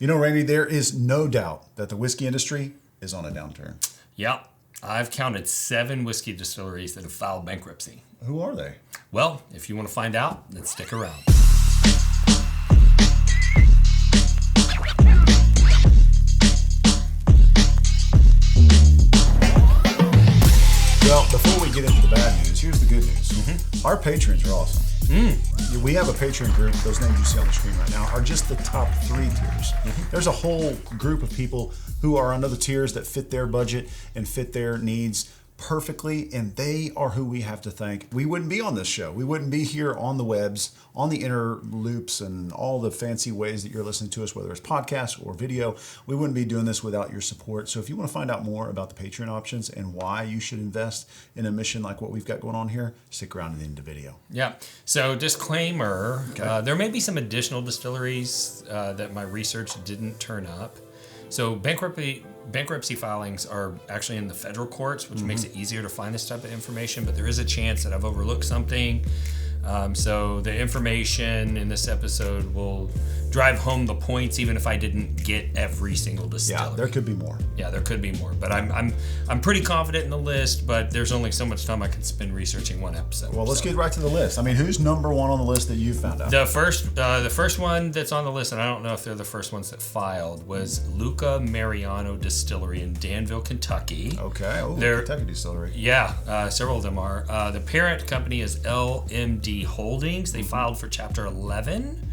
You know, Randy, there is no doubt that the whiskey industry is on a downturn. Yep. I've counted 7 whiskey distilleries that have filed bankruptcy. Who are they? Well, if you want to find out, then stick around. Well, before we get into the bad news, here's the good news. Our patrons are awesome. We have a Patreon group. Those names you see on the screen right now are just the top 3 tiers. There's a whole group of people who are on other tiers that fit their budget and fit their needs perfectly, and they are who we have to thank. We wouldn't be on this show. We wouldn't be here on the webs, on the inner loops, and all the fancy ways that you're listening to us, whether it's podcast or video. We wouldn't be doing this without your support. So if you want to find out more about the Patreon options and why you should invest in a mission like what we've got going on here, stick around to the end of the video. Yeah. So disclaimer, there may be some additional distilleries that my research didn't turn up. So bankruptcy filings are actually in the federal courts, which makes it easier to find this type of information, but there is a chance that I've overlooked something. So the information in this episode will drive home the points, even if I didn't get every single distillery. Yeah, there could be more. Yeah, there could be more, but I'm pretty confident in the list. But there's only so much time I can spend researching one episode. Well, let's get right to the list. I mean, who's number 1 on the list that you found out? The first one that's on the list, and I don't know if they're the first ones that filed, was Luca Mariano Distillery in Danville, Kentucky. Okay, Kentucky Distillery. Yeah, several of them are. The parent company is LMD Holdings. They filed for Chapter 11.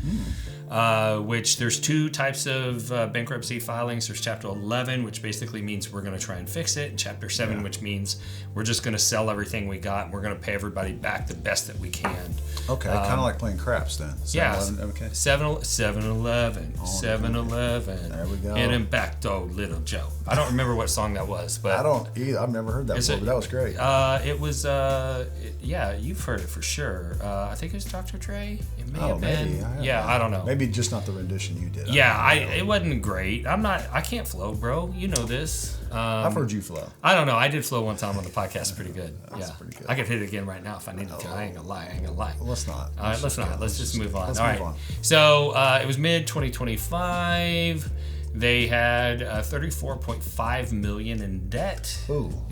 Which there's 2 types of bankruptcy filings. There's Chapter 11, which basically means we're going to try and fix it, and Chapter 7, which means we're just going to sell everything we got and we're going to pay everybody back the best that we can. Okay, kind of like playing craps then. 7-Eleven, okay. 7-Eleven. There we go. And Impacto Little Joe. I don't remember what song that was, but I don't either. I've never heard that before, but that was great. It was, yeah, you've heard it for sure. I think it was Dr. Dre. It may have been. Maybe. I don't know. Maybe just not the rendition you did. It wasn't great. I can't flow, bro. You know this. I've heard you flow. I don't know. I did flow one time on the podcast. Pretty good. That's pretty good. I could hit it again right now if I needed to. I ain't gonna lie. Let's not. All right, let's not. Let's just move on. Let's All move right. on. So it was mid 2025. They had $34.5 million in debt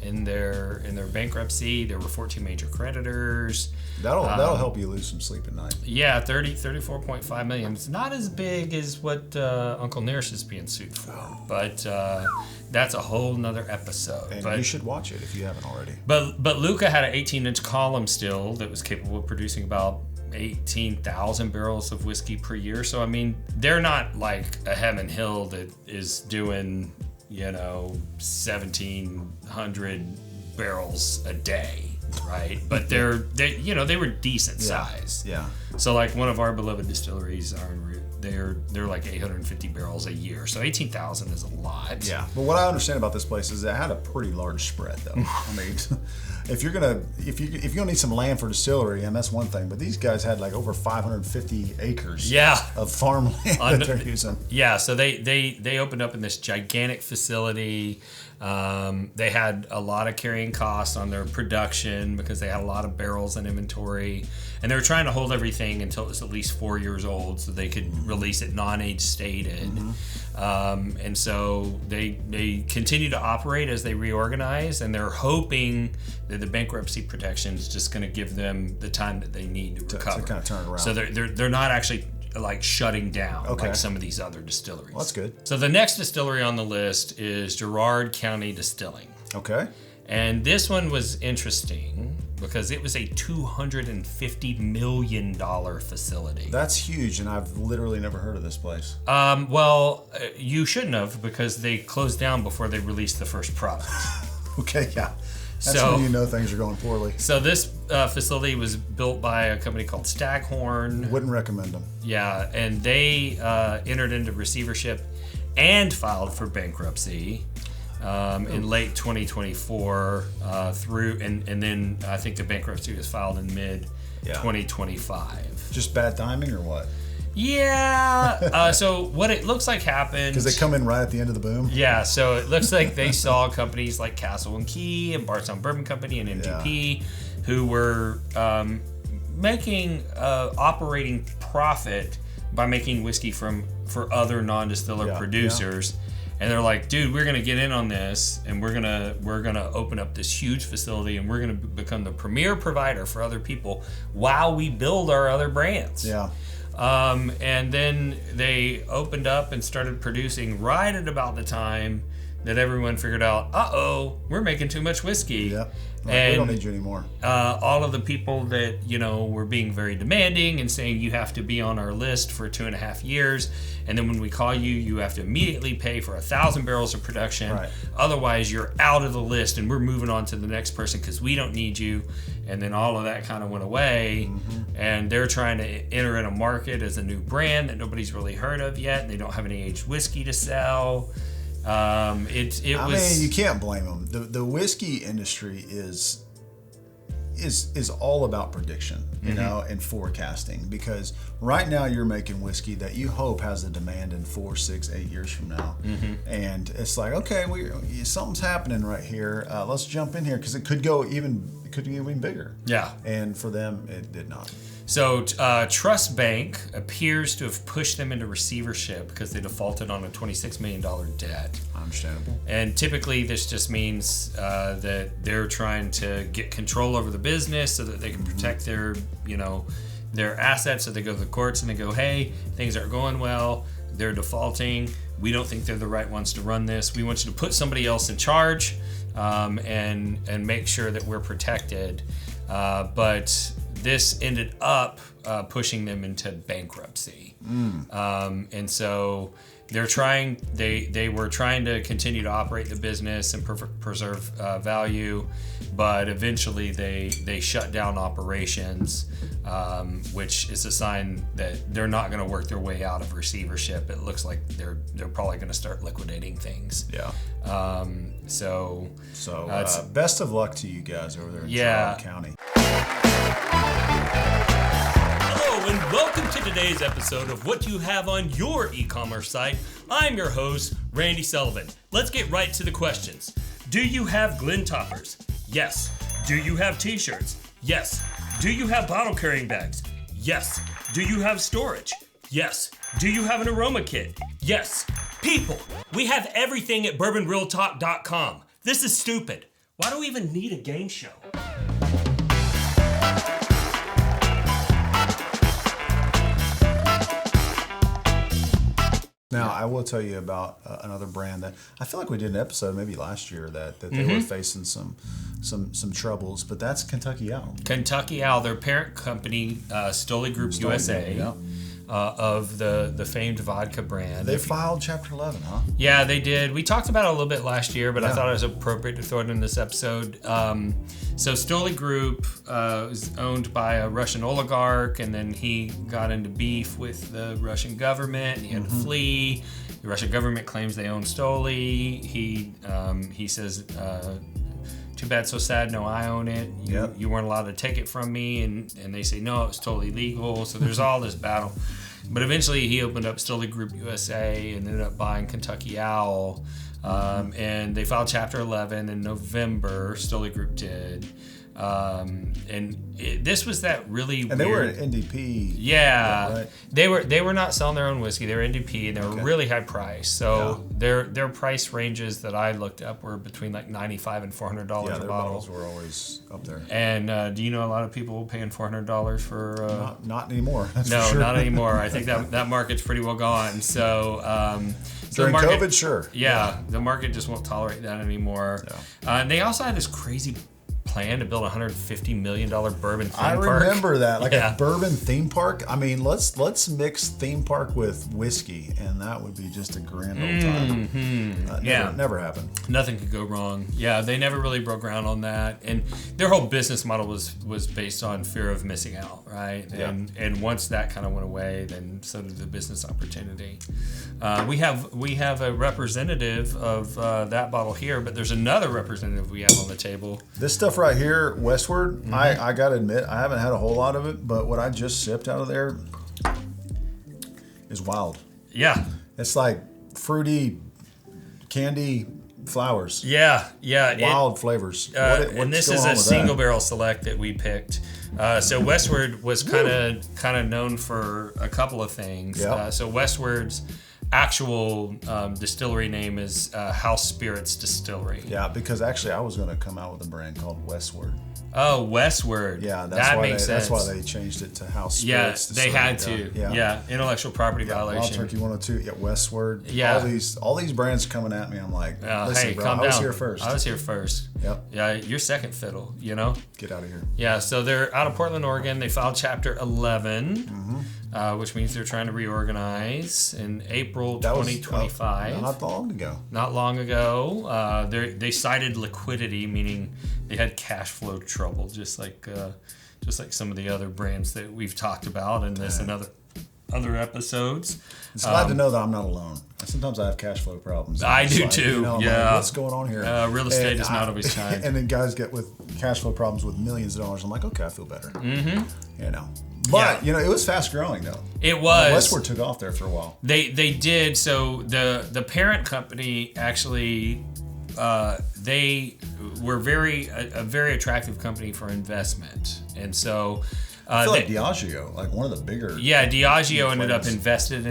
in their bankruptcy. There were 14 major creditors. That'll help you lose some sleep at night. Yeah, $34.5 million. It's not as big as what Uncle Nearest is being sued for, but that's a whole nother episode. And you should watch it if you haven't already. But Luca had an 18-inch column still that was capable of producing about 18,000 barrels of whiskey per year. So, I mean, they're not like a Heaven Hill that is doing, 1,700 barrels a day, right? But they were decent size. Yeah. So, like one of our beloved distilleries they're like 850 barrels a year. So 18,000 is a lot. Yeah. But what I understand about this place is it had a pretty large spread, though. I mean, if you're gonna need some land for distillery, and that's one thing, but these guys had like over 550 acres of farmland that they're using. Yeah. So they opened up in this gigantic facility. They had a lot of carrying costs on their production because they had a lot of barrels in inventory, and they were trying to hold everything until it was at least 4 years old so they could release it non-age stated. And so they continue to operate as they reorganize, and they're hoping that the bankruptcy protection is just going to give them the time that they need to recover. To kind of turn it around. So they're not actually like shutting down like some of these other distilleries. Well, that's good. So the next distillery on the list is Girard County Distilling. Okay. And this one was interesting because it was a $250 million facility. That's huge, and I've literally never heard of this place. Well, you shouldn't have, because they closed down before they released the first product. Okay, yeah. That's when you know things are going poorly. So this facility was built by a company called Staghorn. Wouldn't recommend them. Yeah, and they entered into receivership and filed for bankruptcy in late 2024 and then I think the bankruptcy was filed in mid 2025. Just bad timing or what? Yeah. So what it looks like happened... Because they come in right at the end of the boom? Yeah. So it looks like they saw companies like Castle & Key and Bardstown Bourbon Company and MGP who were making operating profit by making whiskey from for other non-distiller producers. And they're like, dude, we're gonna get in on this, and we're gonna open up this huge facility, and we're gonna become the premier provider for other people while we build our other brands. Yeah. And then they opened up and started producing right at about the time that everyone figured out, we're making too much whiskey. Yeah. And we don't need you anymore. all of the people that, were being very demanding and saying you have to be on our list for 2.5 years. And then when we call you, you have to immediately pay for 1,000 barrels of production. Right. Otherwise, you're out of the list and we're moving on to the next person because we don't need you. And then all of that kind of went away. Mm-hmm. And they're trying to enter in a market as a new brand that nobody's really heard of yet. And they don't have any aged whiskey to sell. I mean, you can't blame them. The whiskey industry is all about prediction, you know, and forecasting. Because right now you're making whiskey that you hope has a demand in 4, 6, 8 years from now, and it's like, okay, something's happening right here. Let's jump in here because it could get even bigger. Yeah. And for them, it did not. So Trust Bank appears to have pushed them into receivership because they defaulted on a $26 million debt. Understandable. And typically this just means that they're trying to get control over the business so that they can protect their assets. So they go to the courts and they go, hey, things aren't going well. They're defaulting. We don't think they're the right ones to run this. We want you to put somebody else in charge and make sure that we're protected. But this ended up pushing them into bankruptcy. And so they were trying to continue to operate the business and preserve value, but eventually they shut down operations, which is a sign that they're not going to work their way out of receivership. It looks like they're probably going to start liquidating things. Yeah. So best of luck to you guys over there in Charlotte County. Hello and welcome to today's episode of What You Have on Your E-commerce site. I'm your host, Randy Sullivan. Let's get right to the questions. Do you have Glen toppers? Yes. Do you have t-shirts? Yes. Do you have bottle carrying bags? Yes. Do you have storage? Yes. Do you have an aroma kit? Yes. People, we have everything at bourbonrealtalk.com. This is stupid. Why do we even need a game show? Now, I will tell you about another brand that I feel like we did an episode maybe last year that they were facing some troubles, but that's Kentucky Owl. Kentucky Owl, their parent company, Stoli Group USA, of the famed vodka brand. They filed Chapter 11, huh? Yeah, they did. We talked about it a little bit last year, but I thought it was appropriate to throw it in this episode. So Stoli Group is owned by a Russian oligarch, and then he got into beef with the Russian government. He had to flee. The Russian government claims they own Stoli. He says, too bad, so sad, no, I own it. You weren't allowed to take it from me. And they say, no, it was totally legal. So there's all this battle. But eventually he opened up Stoli Group USA and ended up buying Kentucky Owl. And they filed Chapter 11 in November. Stoli Group did. This was that really and weird. They were an NDP. Yeah, right? They were not selling their own whiskey. They were NDP, and they were really high price. So their price ranges that I looked up were between like $95 and $400 a bottle. Their bottles were always up there. And do you know a lot of people paying $400 for? Not anymore. No, not anymore. I think that market's pretty well gone. So. During COVID, sure. Yeah, the market just won't tolerate that anymore. Yeah. And they also had this crazy plan to build a $150 million bourbon theme park. I remember that, a bourbon theme park. I mean, let's mix theme park with whiskey, and that would be just a grand old time. Never happened. Nothing could go wrong. Yeah, they never really broke ground on that, and their whole business model was based on fear of missing out, right? Yeah. And once that kind of went away, then so did the business opportunity. We have a representative of that bottle here, but there's another representative we have on the table. This stuff right here, Westward, I gotta admit, I haven't had a whole lot of it, but what I just sipped out of there is wild. Yeah. It's like fruity candy flowers. Yeah. Wild flavors. And this is a single barrel select that we picked. So Westward was kind of known for a couple of things. Yep. So Westward's actual distillery name is House Spirits Distillery. Yeah, because actually I was going to come out with a brand called Westward. Oh, Westward. Yeah, that makes sense. That's why they changed it to House Spirits. Yeah, they had to. Yeah, intellectual property violation. Wild Turkey 102. Yeah, Westward. Yeah. All these brands coming at me. I'm like, listen, hey, bro, calm down. I was here first. I was here first. Yep. Yeah, you're second fiddle. You know. Get out of here. Yeah, so they're out of Portland, Oregon. They filed Chapter 11, which means they're trying to reorganize in April 2025. Not long ago. Not long ago. They cited liquidity, meaning they had cash flow trouble, just like some of the other brands that we've talked about in this and other episodes. It's glad to know that I'm not alone. Sometimes I have cash flow problems. I do too. Like, what's going on here? Real estate is not always kind. And then guys get with cash flow problems with millions of dollars. I'm like, okay, I feel better. Mm-hmm. But it was fast growing though. It was. Westward took off there for a while. They did. So the parent company actually. They were a very attractive company for investment, and so I feel like Diageo, like one of the bigger. Yeah, Diageo ended up investing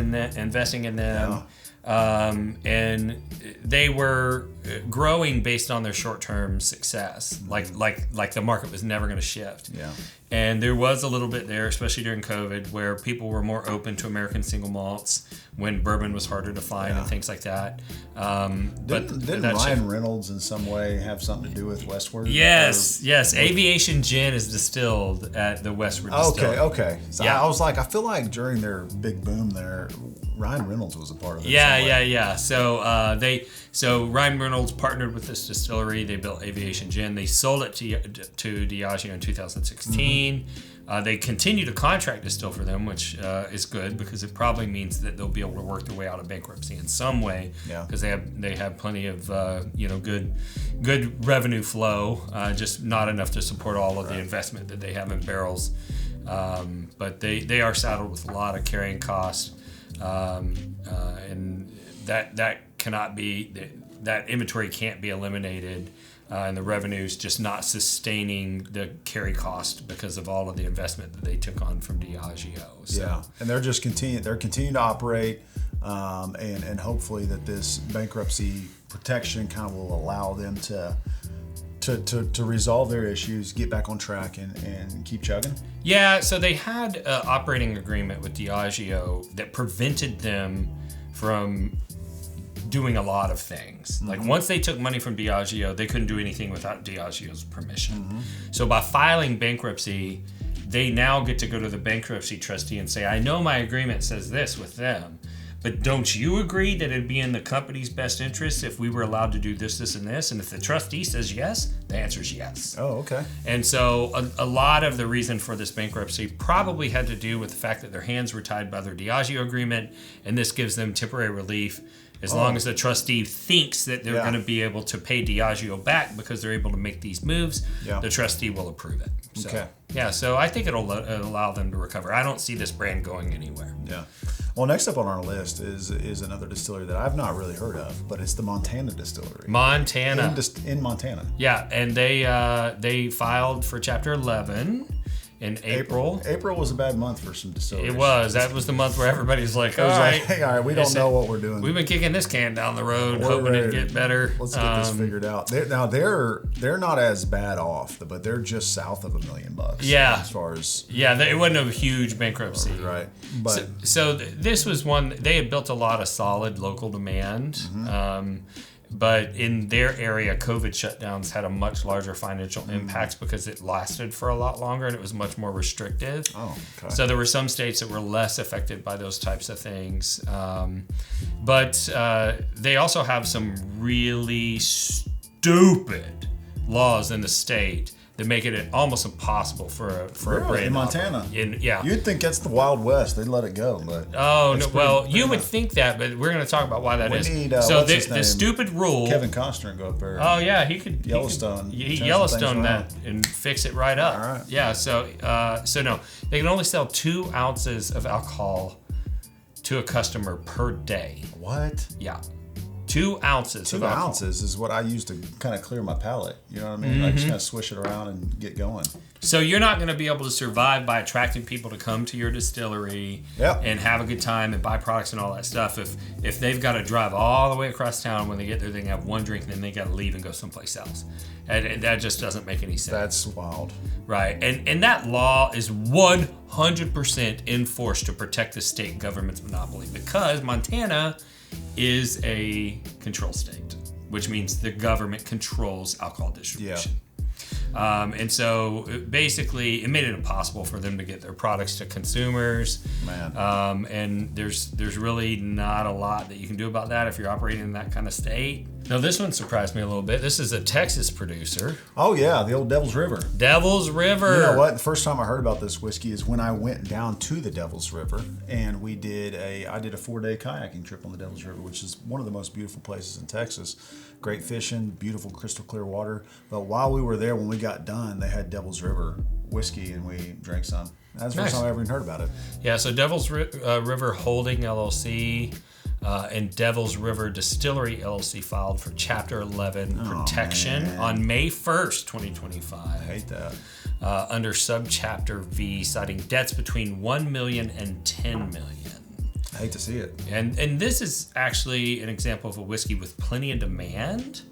in them, and they were growing based on their short-term success. Like the market was never going to shift. Yeah. And there was a little bit there, especially during COVID, where people were more open to American single malts when bourbon was harder to find and things like that. Didn't Ryan Reynolds in some way have something to do with Westward? Yes. Aviation Gin is distilled at the Westward Distillery. Okay. So I was like, I feel like during their big boom there, Ryan Reynolds was a part of it. Yeah. So Ryan Reynolds partnered with this distillery. They built Aviation Gin. They sold it to Diageo in 2016. They continue to contract distill for them, which is good because it probably means that they'll be able to work their way out of bankruptcy in some way. Because they have plenty of good revenue flow, just not enough to support all of the investment that they have in barrels. But they are saddled with a lot of carrying costs, and that cannot be that inventory can't be eliminated. And the revenue's just not sustaining the carry cost because of all of the investment that they took on from Diageo. So. And they're just continuing to operate, and hopefully that this bankruptcy protection kind of will allow them to resolve their issues, get back on track, and keep chugging. Yeah, so they had an operating agreement with Diageo that prevented them from doing a lot of things. Like once they took money from Diageo, they couldn't do anything without Diageo's permission. So by filing bankruptcy, they now get to go to the bankruptcy trustee and say, I know my agreement says this with them, but don't you agree that it'd be in the company's best interest if we were allowed to do this, this, and this? And if the trustee says yes, the answer is yes. Oh, okay. And so a lot of the reason for this bankruptcy probably had to do with the fact that their hands were tied by their Diageo agreement, and this gives them temporary relief as long as the trustee thinks that they're going to be able to pay Diageo back because they're able to make these moves. The trustee will approve it. So, okay. Yeah, so I think it'll allow them to recover. I don't see this brand going anywhere. Yeah. Well, next up on our list is another distillery that I've not really heard of, but it's the Montana Distillery. Montana. In Montana. Yeah, and they filed for Chapter 11 in April. April was a bad month for some distilleries. It was. That was the month where everybody's like, all right, we don't know what we're doing. We've been kicking this can down the road, hoping it'd get better. Let's get this figured out. They're not as bad off, but they're just south of $1 million. Yeah. As far as it wasn't a huge bankruptcy. Right. But so this was one. They had built a lot of solid local demand. But in their area, COVID shutdowns had a much larger financial impact because it lasted for a lot longer and it was much more restrictive. Oh, okay. So there were some states that were less affected by those types of things. But they also have some really stupid laws in the state that make it almost impossible for a brand in Montana. Yeah, you'd think that's the Wild West; they'd let it go, but you would think that, but we're going to talk about why that is. So the stupid rule. Kevin Costner go up there. Oh yeah, he could Yellowstone. Yellowstone that and fix it right up. All right. Yeah. So no, they can only sell 2 ounces of alcohol to a customer per day. What? Yeah. 2 ounces. 2 ounces is what I use to kind of clear my palate. You know what I mean? Like just kind of swish it around and get going. So you're not going to be able to survive by attracting people to come to your distillery and have a good time and buy products and all that stuff if they've got to drive all the way across town. When they get there, they can have one drink and then they got to leave and go someplace else. And that just doesn't make any sense. That's wild. Right. And that law is 100% enforced to protect the state government's monopoly because Montana is a control state, which means the government controls alcohol distribution. And so basically it made it impossible for them to get their products to consumers. Man. And there's really not a lot that you can do about that if you're operating in that kind of state. Now this one surprised me a little bit. This is a Texas producer. Oh yeah, the old Devil's River. Devil's River. You know what? The first time I heard about this whiskey is when I went down to the Devil's River and I did a 4-day kayaking trip on the Devil's River, which is one of the most beautiful places in Texas. Great fishing, beautiful crystal clear water. But while we were there, when we got done, they had Devil's River whiskey and we drank some. That's the first time I ever even heard about it. Yeah, so Devil's River Holding LLC and Devil's River Distillery LLC filed for Chapter 11 protection on May 1st, 2025. I hate that. Under Subchapter V, citing debts between $1 million and $10 million. I hate to see it. And this is actually an example of a whiskey with plenty of demand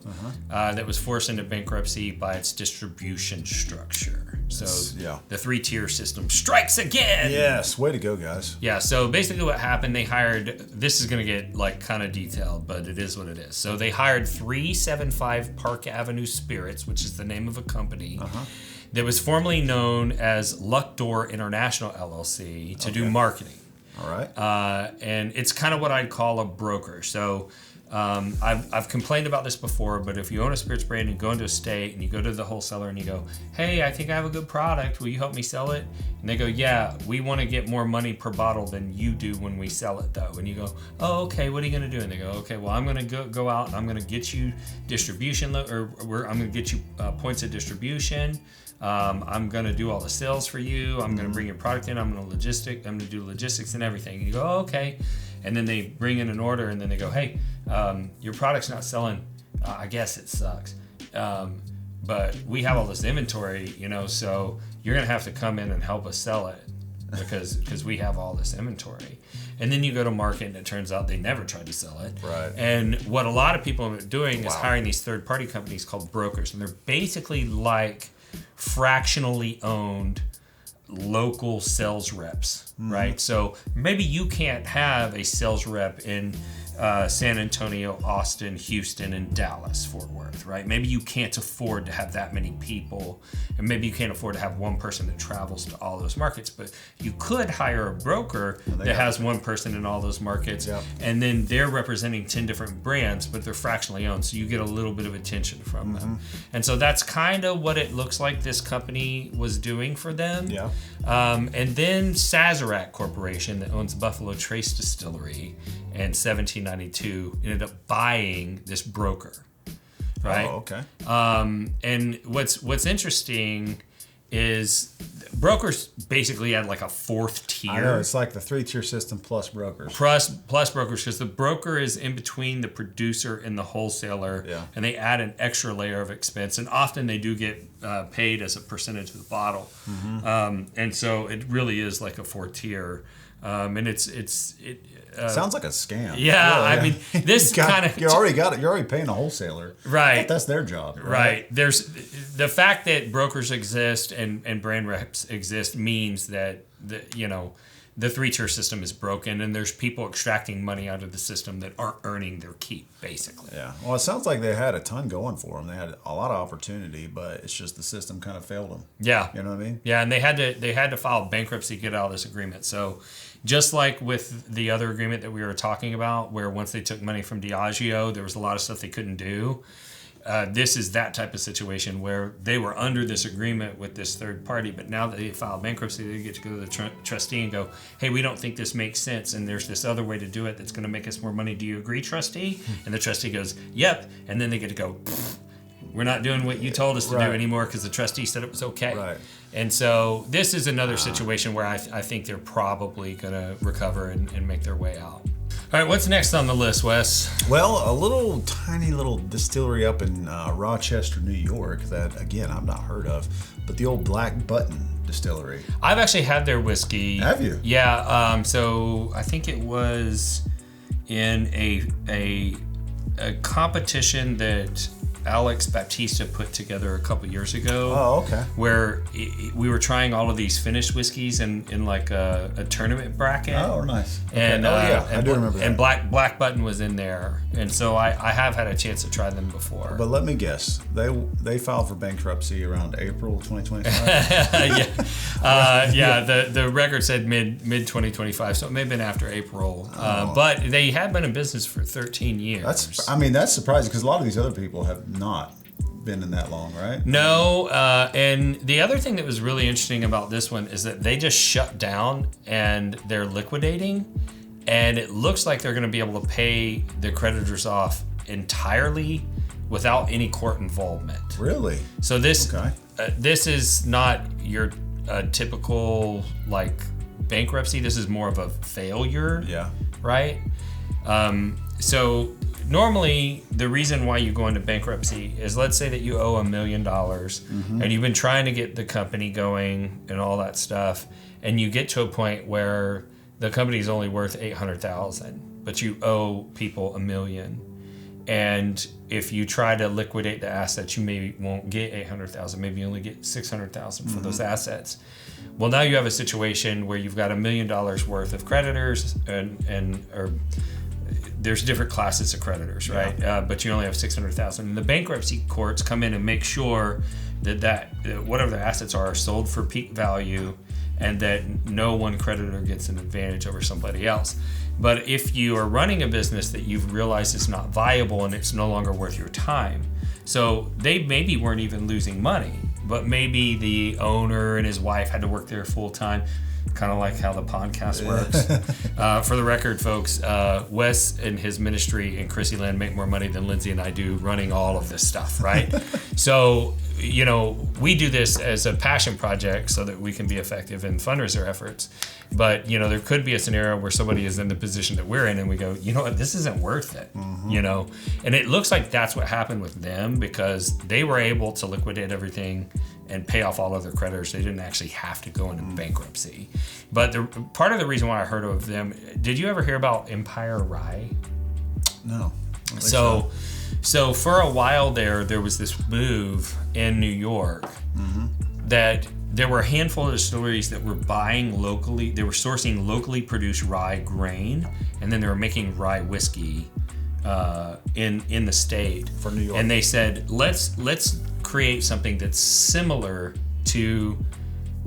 that was forced into bankruptcy by its distribution structure. So the 3-tier system strikes again. Yes, way to go, guys. Yeah, so basically what happened, they hired, this is going to get like kind of detailed, but it is what it is. So they hired 375 Park Avenue Spirits, which is the name of a company, that was formerly known as Luckdoor International LLC to do marketing. All right. And it's kind of what I'd call a broker. So I've complained about this before, but if you own a spirits brand and you go into a state and you go to the wholesaler and you go, hey, I think I have a good product. Will you help me sell it? And they go, yeah, we want to get more money per bottle than you do when we sell it, though. And you go, oh, okay, what are you going to do? And they go, okay, well, I'm going to go out and I'm going to get you distribution, I'm going to get you points of distribution. I'm going to do all the sales for you. I'm going to bring your product in. I'm going to do logistics and everything. And you go, oh, okay. And then they bring in an order and then they go, hey, your product's not selling. I guess it sucks. But we have all this inventory, so you're going to have to come in and help us sell it because we have all this inventory. And then you go to market and it turns out they never tried to sell it. Right. And what a lot of people are doing is hiring these third-party companies called brokers. And they're basically like fractionally owned local sales reps, right? So maybe you can't have a sales rep in San Antonio, Austin, Houston, and Dallas, Fort Worth, right? Maybe you can't afford to have that many people, and maybe you can't afford to have one person that travels to all those markets, but you could hire a broker that has one person in all those markets, and then they're representing 10 different brands, but they're fractionally owned, so you get a little bit of attention from them. And so that's kind of what it looks like this company was doing for them. And then Sazerac Corporation, that owns Buffalo Trace Distillery, in 1792 ended up buying this broker, right? Oh, okay. And what's interesting is brokers basically had like a 4th tier. I know, it's like the 3-tier system plus brokers. Plus brokers, because the broker is in between the producer and the wholesaler, and they add an extra layer of expense, and often they do get paid as a percentage of the bottle. And so it really is like a 4th tier. And it sounds like a scam. I mean, this kind of you're already paying a wholesaler, right? I thought that's their job, right? There's the fact that brokers exist and brand reps exist means that the 3-tier system is broken, and there's people extracting money out of the system that aren't earning their keep, basically. Yeah. Well, it sounds like they had a ton going for them. They had a lot of opportunity, but it's just the system kind of failed them. Yeah. You know what I mean? Yeah, and they had to file bankruptcy to get out of this agreement. So, just like with the other agreement that we were talking about, where once they took money from Diageo, there was a lot of stuff they couldn't do. This is that type of situation where they were under this agreement with this third party, but now that they filed bankruptcy, they get to go to the trustee and go, hey, we don't think this makes sense, and there's this other way to do it that's going to make us more money. Do you agree, trustee? And the trustee goes, yep. And then they get to go, we're not doing what you told us to do anymore because the trustee said it was okay. Right. And so this is another situation where I think they're probably going to recover and make their way out. All right, what's next on the list, Wes? Well, a tiny little distillery up in Rochester, New York that, again, I've not heard of, but the old Black Button Distillery. I've actually had their whiskey. Have you? Yeah. So I think it was in a competition that Alex Baptista put together a couple years ago. Oh, okay. Where we were trying all of these finished whiskeys in like a tournament bracket. Oh, nice. Okay. And I do remember that. And Black Button was in there, and so I have had a chance to try them before. But let me guess, they filed for bankruptcy around April 2025. The record said mid 2025, so it may have been after April. But they had been in business for 13 years. That's surprising because a lot of these other people have not been in that long, right? No, and the other thing that was really interesting about this one is that they just shut down and they're liquidating, and it looks like they're going to be able to pay the creditors off entirely without any court involvement. Really? So this is not your typical like bankruptcy. This is more of a failure. Yeah. Right? So normally the reason why you go into bankruptcy is, let's say that you owe $1 million and you've been trying to get the company going and all that stuff, and you get to a point where the company is only worth $800,000, but you owe people $1 million. And if you try to liquidate the assets, you maybe won't get $800,000, maybe you only get $600,000 for those assets. Well, now you have a situation where you've got $1 million worth of creditors, or there's different classes of creditors, right? Yeah. But you only have $600,000. And the bankruptcy courts come in and make sure that whatever the assets are sold for peak value, and that no one creditor gets an advantage over somebody else. But if you are running a business that you've realized is not viable and it's no longer worth your time, so they maybe weren't even losing money, but maybe the owner and his wife had to work there full time, kind of like how the podcast works. For the record, folks, Wes and his ministry and Chrissy Land make more money than Lindsay and I do running all of this stuff, right? So, we do this as a passion project so that we can be effective in fundraiser efforts. But, there could be a scenario where somebody is in the position that we're in and we go, you know what, this isn't worth it, And it looks like that's what happened with them, because they were able to liquidate everything and pay off all of their creditors. They didn't actually have to go into bankruptcy. But part of the reason why I heard of them, did you ever hear about Empire Rye? No. So for a while there was this move in New York that there were a handful of distilleries that were buying locally. They were sourcing locally produced rye grain, and then they were making rye whiskey in the state for New York. And they said, let's create something that's similar to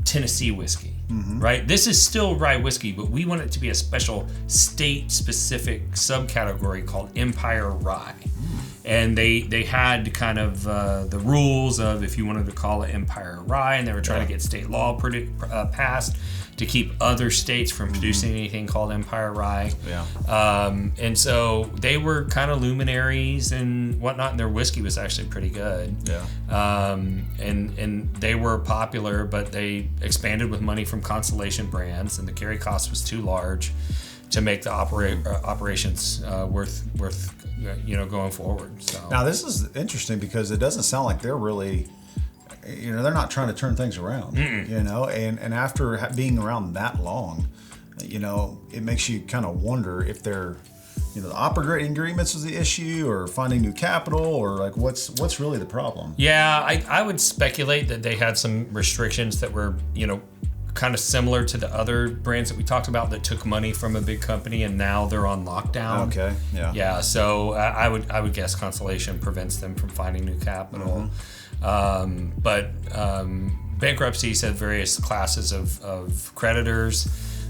Tennessee whiskey. Right? This is still rye whiskey, but we want it to be a special state-specific subcategory called Empire Rye. And they had kind of the rules of if you wanted to call it Empire Rye, and they were trying to get state law passed to keep other states from producing anything called Empire Rye. And so they were kind of luminaries and whatnot, and their whiskey was actually pretty good. And they were popular, but they expanded with money from Constellation Brands, and the carry cost was too large to make the operations worth going forward. So now this is interesting because it doesn't sound like they're really, they're not trying to turn things around. And after being around that long, it makes you kind of wonder if they're, the operating agreements was the issue, or finding new capital, or like what's really the problem? Yeah, I would speculate that they had some restrictions that were, kind of similar to the other brands that we talked about that took money from a big company and now they're on lockdown. Okay. Yeah. So I would guess Constellation prevents them from finding new capital. But bankruptcy said various classes of creditors.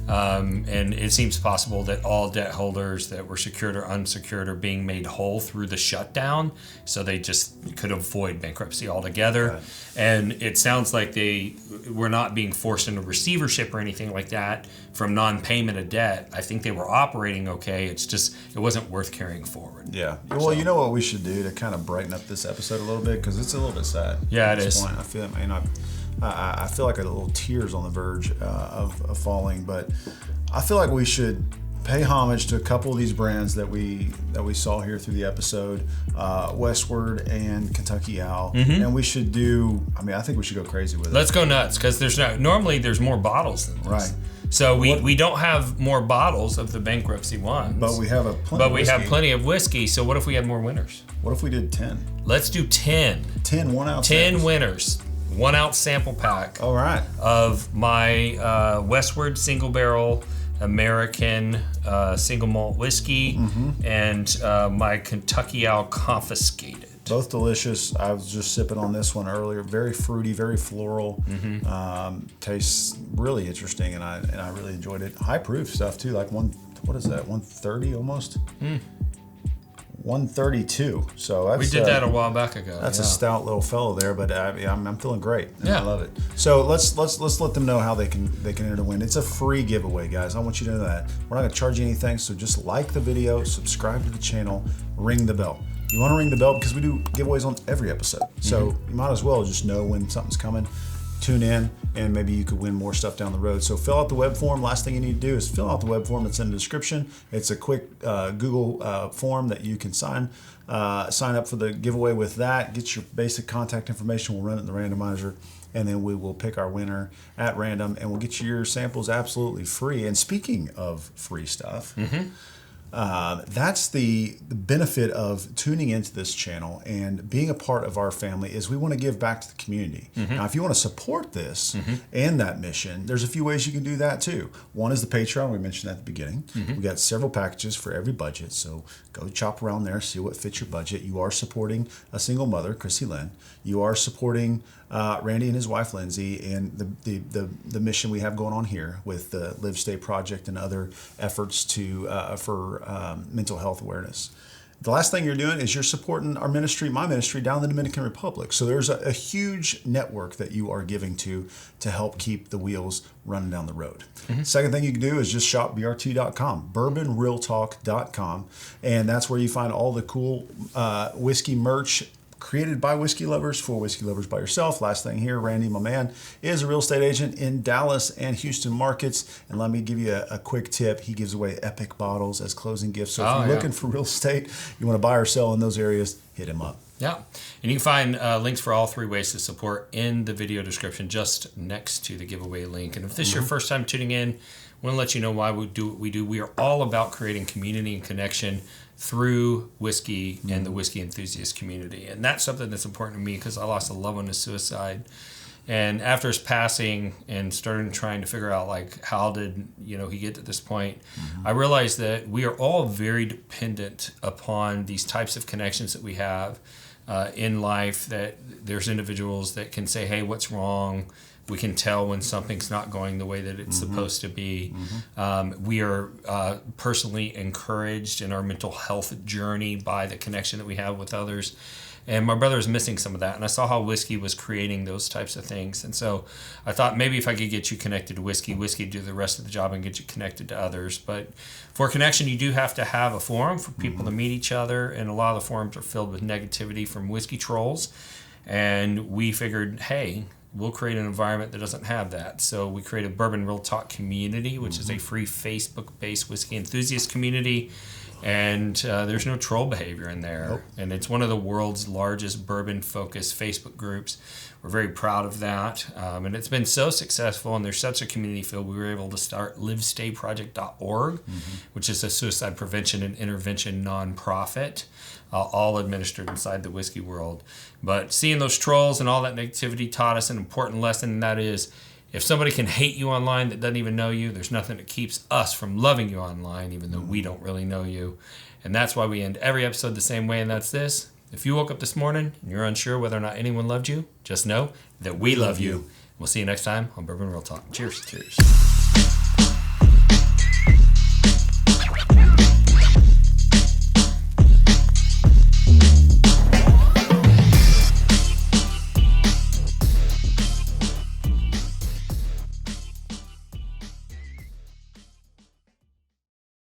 And it seems possible that all debt holders that were secured or unsecured are being made whole through the shutdown, so they just could avoid bankruptcy altogether. Right. And it sounds like they were not being forced into receivership or anything like that from non-payment of debt. I think they were operating okay. It's just it wasn't worth carrying forward. Yeah. Well, you know what we should do to kind of brighten up this episode a little bit, because it's a little bit sad. Yeah, at this is. point. I feel I feel like a little tears on the verge of falling, but I feel like we should pay homage to a couple of these brands that we saw here through the episode, Westward and Kentucky Owl, and we should do. I mean, I think we should go crazy with it. Let's go nuts because normally there's more bottles than this. Right. So we don't have more bottles of the bankruptcy ones, but we have have plenty of whiskey. So what if we had more winners? What if we did 10? Let's do 10. 10 1 ounce. 10 samples. winners. 1 ounce sample pack. All right. Of my Westward single barrel American single malt whiskey and my Kentucky Owl Confiscated. Both delicious. I was just sipping on this one earlier. Very fruity, very floral. Tastes really interesting, and I really enjoyed it. High proof stuff too. Like what is that? 130 almost. 132. So that's, we did that a while back ago. That's a stout little fellow there, but I'm feeling great. Yeah. I love it. So let's let them know how they can enter to win. It's a free giveaway, guys. I want you to know that. We're not going to charge you anything, so just like the video, subscribe to the channel, ring the bell. You want to ring the bell because we do giveaways on every episode. So you might as well just know when something's coming. Tune in, and maybe you could win more stuff down the road. So fill out the web form. Last thing you need to do is fill out the web form that's in the description. It's a quick Google form that you can sign up for the giveaway with that. Get your basic contact information. We'll run it in the randomizer, and then we will pick our winner at random, and we'll get you your samples absolutely free. And speaking of free stuff, that's the benefit of tuning into this channel and being a part of our family is we want to give back to the community. Now, if you want to support this and that mission, there's a few ways you can do that too. One is the Patreon. We mentioned at the beginning. We got several packages for every budget, so go chop around there, see what fits your budget. You are supporting a single mother, Chrissy Lynn. You are supporting Randy and his wife Lindsay, and the mission we have going on here with the Live Stay Project and other efforts for mental health awareness. The last thing you're doing is you're supporting our ministry, my ministry, down in the Dominican Republic. So there's a huge network that you are giving to help keep the wheels running down the road. Second thing you can do is just shop BRT.com, bourbonrealtalk.com, and that's where you find all the cool whiskey merch created by whiskey lovers for whiskey lovers by yourself. Last thing here, Randy, my man, is a real estate agent in Dallas and Houston markets. And let me give you a quick tip. He gives away epic bottles as closing gifts. So if you're looking for real estate, you want to buy or sell in those areas, hit him up. Yeah. And you can find links for all three ways to support in the video description just next to the giveaway link. And if this is your first time tuning in, I want to let you know why we do what we do. We are all about creating community and connection through whiskey and the whiskey enthusiast community. And that's something that's important to me because I lost a loved one to suicide. And after his passing and starting trying to figure out like how did he get to this point, I realized that we are all very dependent upon these types of connections that we have in life, that there's individuals that can say, hey, what's wrong? We can tell when something's not going the way that it's supposed to be. We are personally encouraged in our mental health journey by the connection that we have with others. And my brother was missing some of that. And I saw how whiskey was creating those types of things. And so I thought maybe if I could get you connected to whiskey do the rest of the job and get you connected to others. But for connection, you do have to have a forum for people to meet each other. And a lot of the forums are filled with negativity from whiskey trolls. And we figured, hey, we'll create an environment that doesn't have that. So we created Bourbon Real Talk Community, which is a free Facebook-based whiskey enthusiast community. And there's no troll behavior in there. Nope. And it's one of the world's largest bourbon-focused Facebook groups. We're very proud of that. And it's been so successful, and there's such a community feel. We were able to start livestayproject.org, which is a suicide prevention and intervention nonprofit, all administered inside the whiskey world. But seeing those trolls and all that negativity taught us an important lesson, and that is, if somebody can hate you online that doesn't even know you, there's nothing that keeps us from loving you online, even though we don't really know you. And that's why we end every episode the same way, and that's this. If you woke up this morning and you're unsure whether or not anyone loved you, just know that we love you. We'll see you next time on Bourbon Real Talk. Cheers. Cheers.